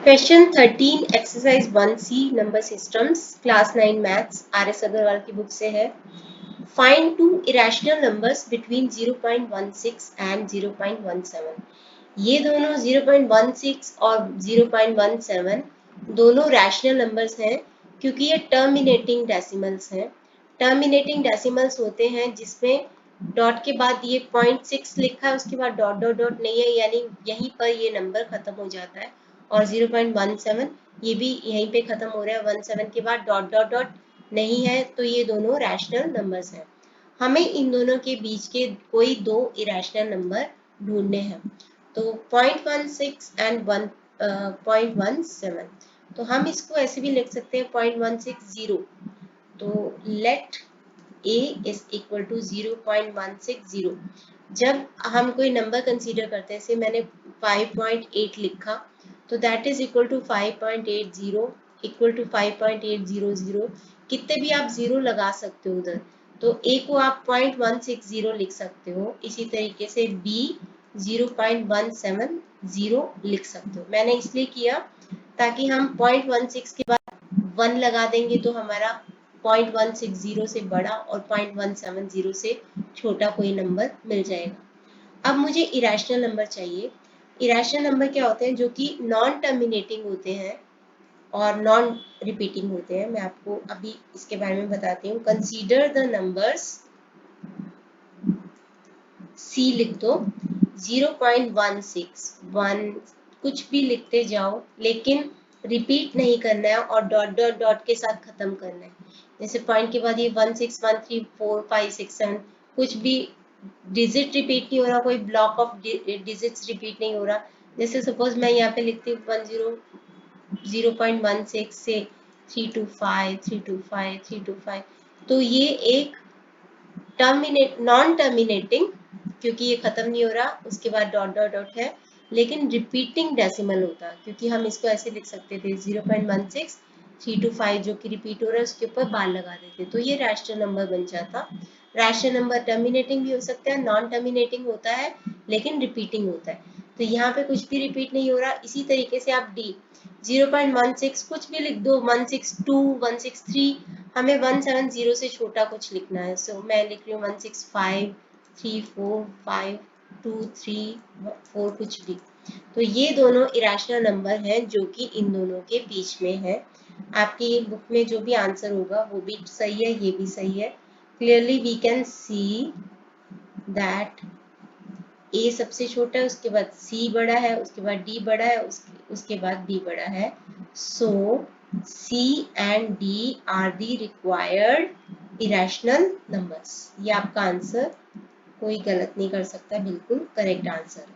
Question 13 exercise 1C number systems class 9 maths RS Agarwal की book से है। Find two irrational numbers between 0.16 and 0.17। ये दोनों 0.16 और 0.17 दोनों रैशनल नंबर्स हैं क्योंकि ये टर्मिनेटिंग डेसिमल्स हैं। टर्मिनेटिंग डेसिमल्स होते हैं जिसमें डॉट के बाद ये 0.6 लिखा है, उसके बाद डॉट डॉट डॉट नहीं है, यानी यहीं पर ये नंबर खत्म हो जाता है। और 0.17 ये भी यहीं पे खत्म हो रहा है, 17 के बाद डॉट डॉट डॉट नहीं है, तो ये दोनों रैशनल नंबर्स हैं। हमें इन दोनों के बीच के कोई दो इरेशनल नंबर ढूंढने हैं। तो 0.16 एंड 0.17, तो हम इसको ऐसे भी लिख सकते हैं 0.160। तो let a is equal to 0.160। जब हम कोई नंबर कंसीडर करते हैं, जैसे मैंने 5.8 लिखा, तो that is equal to 5.80 equal to 5.800। कितने भी आप जीरो लगा सकते हो उधर, तो a को आप 0.160 लिख सकते हो। इसी तरीके से b 0.170 लिख सकते हो। मैंने इसलिए किया ताकि हम 0.16 के बाद 1 लगा देंगे तो हमारा 0.160 से बड़ा और 0.170 से छोटा कोई नंबर मिल जाएगा। अब मुझे इरेशनल नंबर चाहिए। इरेशनल नंबर क्या होते हैं? जो कि नॉन टर्मिनेटिंग होते हैं और नॉन रिपीटिंग होते हैं। मैं आपको अभी इसके बारे में बताती हूँ। कंसीडर द नंबर्स, सी लिख दो, 0.16 1, कुछ भी लिखते जाओ लेकिन रिपीट नहीं करना है और डॉट डॉट डॉट के साथ खत्म करना है। जैसे पॉइंट के बाद ये 1 6 1 3 4 5 6 7, कुछ भी डिजिट रिपीट नहीं हो रहा, कोई ब्लॉक ऑफ डिजिट्स रिपीट नहीं हो रहा। जैसे सपोज मैं यहाँ पे लिखती हूँ 0.16 से 325 325 325, तो ये एक नॉन टर्मिनेटिंग, क्योंकि ये खत्म नहीं हो रहा, उसके बाद डॉट डॉट डॉट है, लेकिन रिपीटिंग डेसिमल होता, क्योंकि हम इसको ऐसे लिख सकते थे 0.16 325 जो कि रिपीट हो रहा है, उसके ऊपर बार लगा देते, तो ये रैशनल नंबर बन जाता। रैशनल नंबर टर्मिनेटिंग भी हो सकता है, नॉन टर्मिनेटिंग होता है लेकिन रिपीटिंग होता है। तो यहाँ पे कुछ भी रिपीट नहीं हो रहा। इसी तरीके से आप डी 0.16 कुछ भी लिख दो, 162 163, हमें 170 से छोटा कुछ लिखना है। सो मैं लिख रही हूँ 165 3 4 5 2 3 4, कुछ भी। तो ये दोनों इरेशनल नंबर हैं जो कि इन दोनों के बीच में है। आपकी बुक में जो भी आंसर होगा वो भी सही है, ये भी सही है। Clearly we can see that A सबसे छोटा है, उसके बाद सी बड़ा है, उसके बाद डी बड़ा है, उसके बाद बी बड़ा है। So C and D are the required irrational numbers. ये आपका आंसर, कोई गलत नहीं कर सकता, बिल्कुल करेक्ट आंसर है।